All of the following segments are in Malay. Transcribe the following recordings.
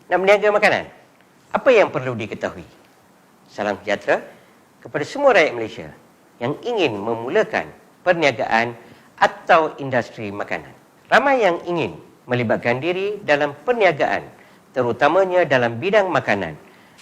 Nak berniaga makanan, apa yang perlu diketahui? Salam sejahtera kepada semua rakyat Malaysia yang ingin memulakan perniagaan atau industri makanan. Ramai yang ingin melibatkan diri dalam perniagaan, terutamanya dalam bidang makanan,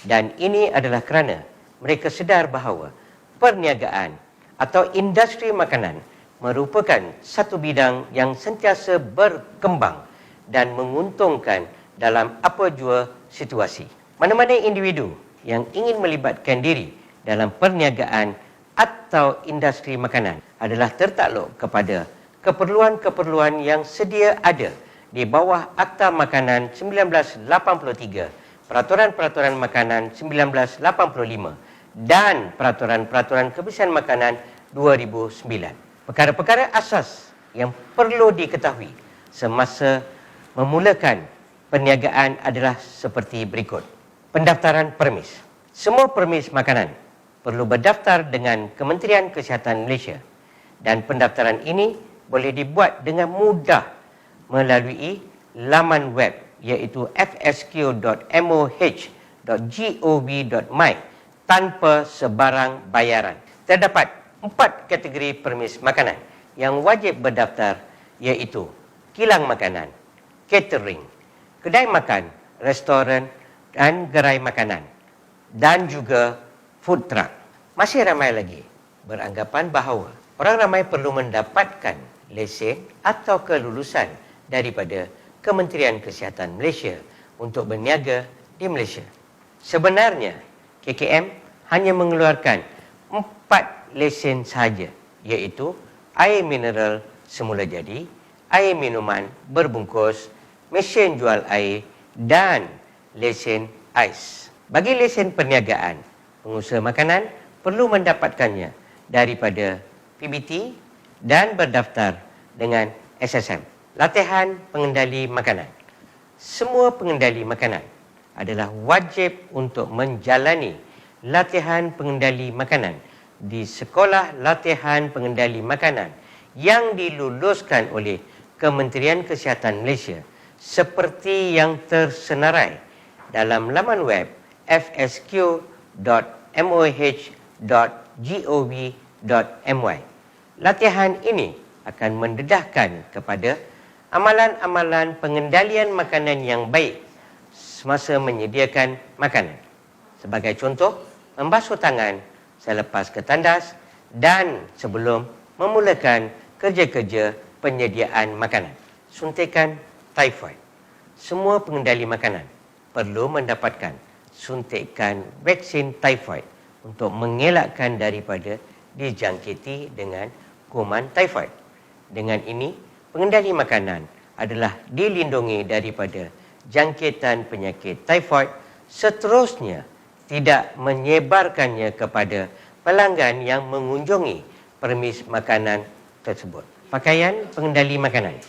dan ini adalah kerana mereka sedar bahawa perniagaan atau industri makanan merupakan satu bidang yang sentiasa berkembang dan menguntungkan dalam apa jua situasi. Mana-mana individu yang ingin melibatkan diri dalam perniagaan atau industri makanan adalah tertakluk kepada keperluan-keperluan yang sedia ada di bawah Akta Makanan 1983, Peraturan-Peraturan Makanan 1985 dan Peraturan-Peraturan Kebersihan Makanan 2009. Perkara-perkara asas yang perlu diketahui semasa memulakan perniagaan adalah seperti berikut. Pendaftaran permis. Semua permis makanan perlu berdaftar dengan Kementerian Kesihatan Malaysia dan pendaftaran ini boleh dibuat dengan mudah melalui laman web iaitu fsq.moh.gov.my tanpa sebarang bayaran. Terdapat 4 kategori permis makanan yang wajib berdaftar iaitu kilang makanan, catering, kedai makan, restoran dan gerai makanan dan juga food truck. Masih ramai lagi beranggapan bahawa orang ramai perlu mendapatkan lesen atau kelulusan daripada Kementerian Kesihatan Malaysia untuk berniaga di Malaysia. Sebenarnya, KKM hanya mengeluarkan 4 lesen sahaja, iaitu air mineral semula jadi, air minuman berbungkus, mesin jual air dan lesen ais. Bagi lesen perniagaan, pengusaha makanan perlu mendapatkannya daripada PBT dan berdaftar dengan SSM. Latihan pengendali makanan. Semua pengendali makanan adalah wajib untuk menjalani latihan pengendali makanan di Sekolah Latihan Pengendali Makanan yang diluluskan oleh Kementerian Kesihatan Malaysia seperti yang tersenarai dalam laman web fsq.moh.gov.my. Latihan ini akan mendedahkan kepada amalan-amalan pengendalian makanan yang baik semasa menyediakan makanan. Sebagai contoh, membasuh tangan selepas ketandas dan sebelum memulakan kerja-kerja penyediaan makanan. Suntikan typhoid. Semua pengendali makanan perlu mendapatkan suntikan vaksin typhoid untuk mengelakkan daripada dijangkiti dengan kuman typhoid. Dengan ini, pengendali makanan adalah dilindungi daripada jangkitan penyakit typhoid, seterusnya tidak menyebarkannya kepada pelanggan yang mengunjungi permis makanan tersebut. Pakaian pengendali makanan.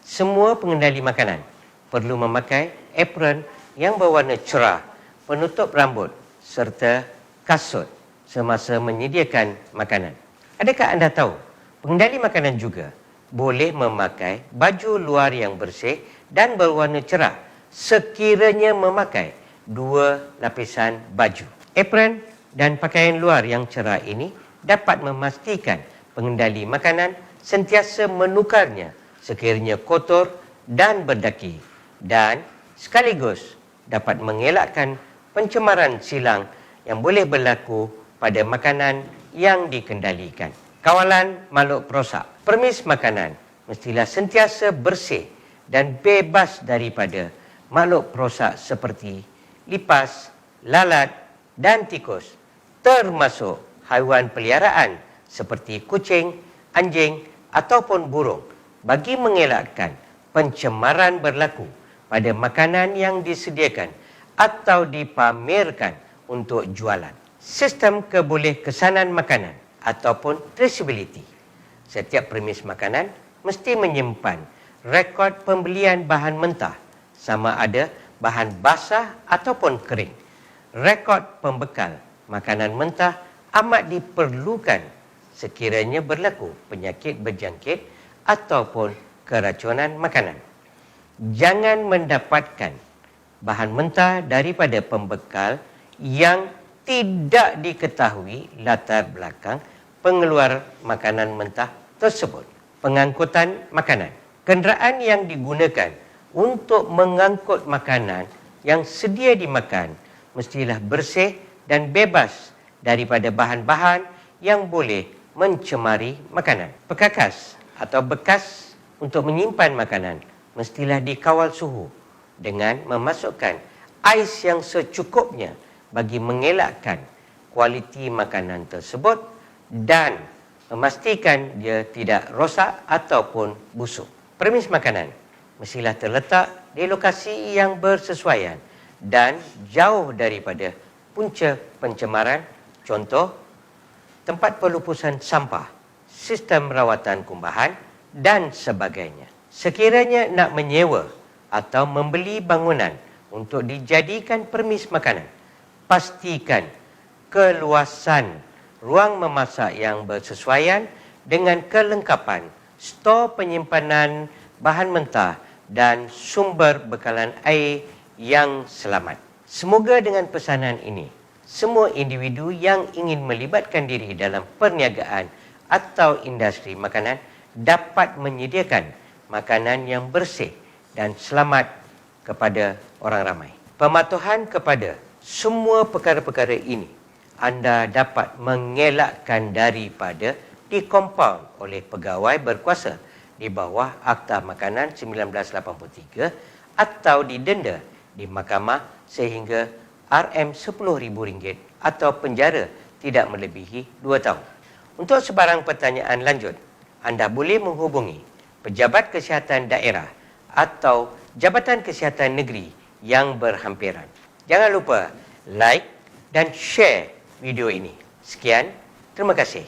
Semua pengendali makanan perlu memakai apron yang berwarna cerah, penutup rambut serta kasut semasa menyediakan makanan. Adakah anda tahu, pengendali makanan juga boleh memakai baju luar yang bersih dan berwarna cerah sekiranya memakai 2 lapisan baju. Apron dan pakaian luar yang cerah ini dapat memastikan pengendali makanan sentiasa menukarnya sekiranya kotor dan berdaki dan sekaligus dapat mengelakkan pencemaran silang yang boleh berlaku pada makanan yang dikendalikan. Kawalan makhluk perosak. Permis makanan mestilah sentiasa bersih dan bebas daripada makhluk perosak seperti lipas, lalat dan tikus, termasuk haiwan peliharaan seperti kucing, anjing ataupun burung, bagi mengelakkan pencemaran berlaku pada makanan yang disediakan atau dipamerkan untuk jualan. Sistem kebolehkesanan makanan ataupun traceability. Setiap premis makanan mesti menyimpan rekod pembelian bahan mentah, sama ada bahan basah ataupun kering. Rekod pembekal makanan mentah amat diperlukan sekiranya berlaku penyakit berjangkit ataupun keracunan makanan. Jangan mendapatkan bahan mentah daripada pembekal yang tidak diketahui latar belakang pengeluar makanan mentah tersebut. Pengangkutan makanan. Kenderaan yang digunakan untuk mengangkut makanan yang sedia dimakan mestilah bersih dan bebas daripada bahan-bahan yang boleh mencemari makanan. Perkakas atau bekas untuk menyimpan makanan mestilah dikawal suhu dengan memasukkan ais yang secukupnya bagi mengelakkan kualiti makanan tersebut dan memastikan dia tidak rosak ataupun busuk. Permis makanan mestilah terletak di lokasi yang bersesuaian dan jauh daripada punca pencemaran, contoh tempat pelupusan sampah, sistem rawatan kumbahan dan sebagainya. Sekiranya nak menyewa atau membeli bangunan untuk dijadikan permis makanan, pastikan keluasan ruang memasak yang bersesuaian dengan kelengkapan stor penyimpanan bahan mentah dan sumber bekalan air yang selamat. Semoga dengan pesanan ini, semua individu yang ingin melibatkan diri dalam perniagaan atau industri makanan dapat menyediakan makanan yang bersih dan selamat kepada orang ramai. Pematuhan kepada semua perkara-perkara ini anda dapat mengelakkan daripada dikompaun oleh pegawai berkuasa di bawah Akta Makanan 1983 atau didenda di mahkamah sehingga RM10,000 atau penjara tidak melebihi 2 tahun. Untuk sebarang pertanyaan lanjut, anda boleh menghubungi Pejabat Kesihatan Daerah atau Jabatan Kesihatan Negeri yang berhampiran. Jangan lupa like dan share video ini. Sekian, terima kasih.